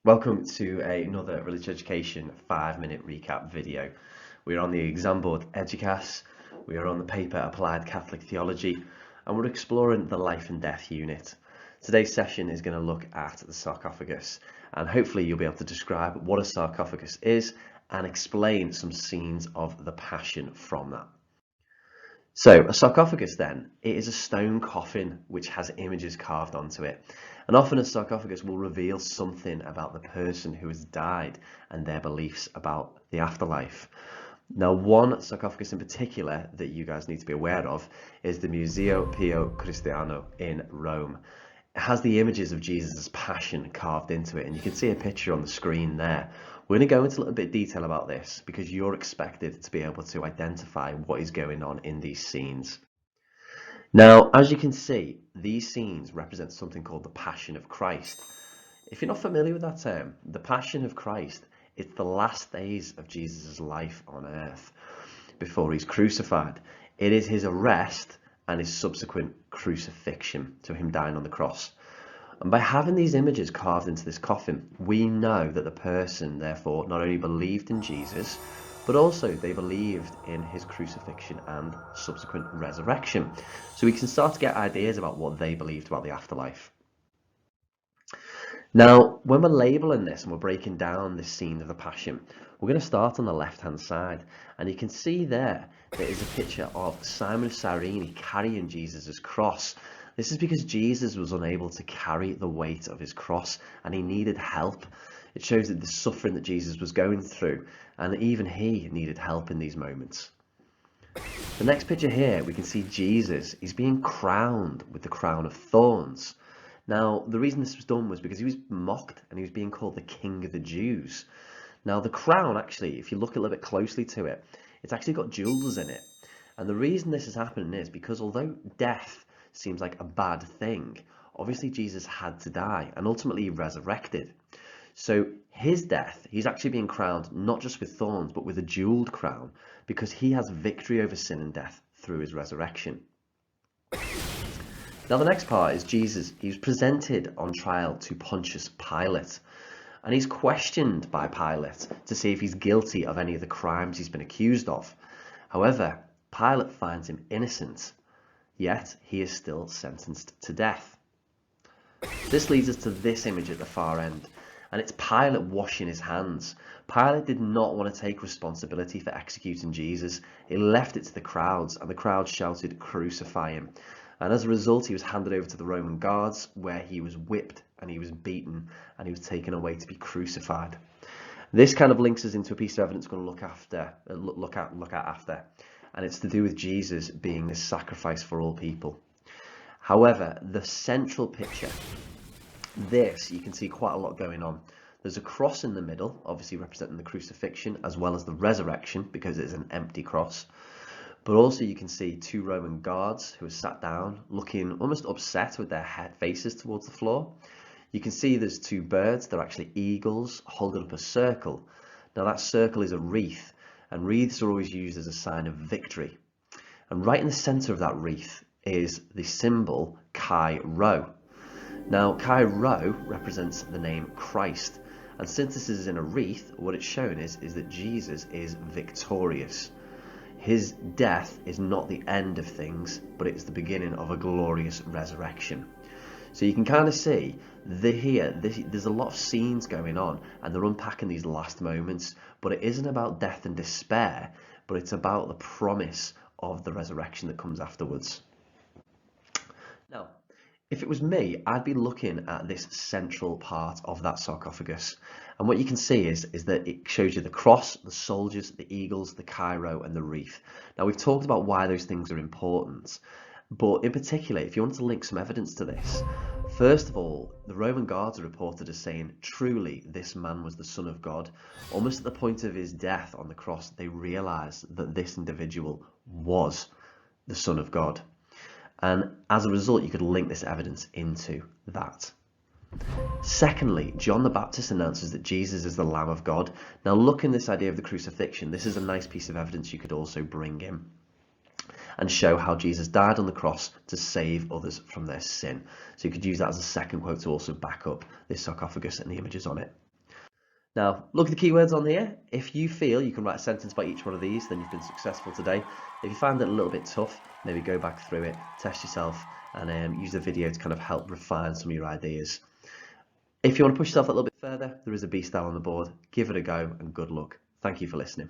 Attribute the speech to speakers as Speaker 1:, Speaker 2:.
Speaker 1: Welcome to another Religious Education 5-minute recap video. We're on the exam board Eduqas, we are on the paper Applied Catholic Theology, and we're exploring the life and death unit. Today's session is going to look at the sarcophagus, and hopefully you'll be able to describe what a sarcophagus is and explain some scenes of the Passion from that. So a sarcophagus then, it is a stone coffin which has images carved onto it. And often a sarcophagus will reveal something about the person who has died and their beliefs about the afterlife. Now, one sarcophagus in particular that you guys need to be aware of is the Museo Pio Cristiano in Rome. It has the images of Jesus' passion carved into it, and you can see a picture on the screen there. We're going to go into a little bit of detail about this because you're expected to be able to identify what is going on in these scenes. Now, as you can see, these scenes represent something called the Passion of Christ. If you're not familiar with that term, the Passion of Christ, it's the last days of Jesus' life on earth before he's crucified. It is his arrest and his subsequent crucifixion, so him dying on the cross. And by having these images carved into this coffin, we know that the person, therefore, not only believed in Jesus, but also they believed in his crucifixion and subsequent resurrection. So we can start to get ideas about what they believed about the afterlife. Now, when we're labeling this and we're breaking down this scene of the Passion, we're going to start on the left-hand side. And you can see there is a picture of Simon of Cyrene carrying Jesus' cross. This is because Jesus was unable to carry the weight of his cross and he needed help. It shows that the suffering that Jesus was going through, and even he needed help in these moments. The next picture here, we can see Jesus. He's being crowned with the crown of thorns. Now, the reason this was done was because he was mocked and he was being called the King of the Jews. Now, the crown, actually, if you look a little bit closely to it, it's actually got jewels in it. And the reason this is happening is because although death seems like a bad thing, obviously Jesus had to die and ultimately resurrected. So his death, he's actually being crowned not just with thorns, but with a jeweled crown because he has victory over sin and death through his resurrection. Now the next part is Jesus. He was presented on trial to Pontius Pilate, and he's questioned by Pilate to see if he's guilty of any of the crimes he's been accused of. However, Pilate finds him innocent, yet he is still sentenced to death. This leads us to this image at the far end, and it's Pilate washing his hands. Pilate did not want to take responsibility for executing Jesus. He left it to the crowds, and the crowd shouted, "Crucify him." And as a result, he was handed over to the Roman guards, where he was whipped and he was beaten and he was taken away to be crucified. This kind of links us into a piece of evidence we're going to look at after, and it's to do with Jesus being the sacrifice for all people. However, the central picture, this, you can see quite a lot going on. There's a cross in the middle, obviously representing the crucifixion as well as the resurrection because it's an empty cross. But also you can see two Roman guards who are sat down looking almost upset with their faces towards the floor. You can see there's two birds, they're actually eagles holding up a circle. Now that circle is a wreath, and wreaths are always used as a sign of victory. And right in the center of that wreath is the symbol Chi Rho. Now Chi Rho represents the name Christ, and since this is in a wreath, what it's showing is that Jesus is victorious. His death is not the end of things, but it's the beginning of a glorious resurrection. So you can kind of see there's a lot of scenes going on, and they're unpacking these last moments, but it isn't about death and despair, but it's about the promise of the resurrection that comes afterwards. Now, if it was me, I'd be looking at this central part of that sarcophagus. And what you can see is that it shows you the cross, the soldiers, the eagles, the Chi Rho, and the wreath. Now, we've talked about why those things are important. But in particular, if you want to link some evidence to this, first of all, the Roman guards are reported as saying, truly, this man was the Son of God. Almost at the point of his death on the cross, they realized that this individual was the Son of God. And as a result, you could link this evidence into that. Secondly, John the Baptist announces that Jesus is the Lamb of God. Now look in this idea of the crucifixion. This is a nice piece of evidence you could also bring in and show how Jesus died on the cross to save others from their sin. So you could use that as a second quote to also back up this sarcophagus and the images on it. Now, look at the keywords on here. If you feel you can write a sentence by each one of these, then you've been successful today. If you find it a little bit tough, maybe go back through it, test yourself, and use the video to kind of help refine some of your ideas. If you want to push yourself a little bit further, there is a B style on the board. Give it a go and good luck. Thank you for listening.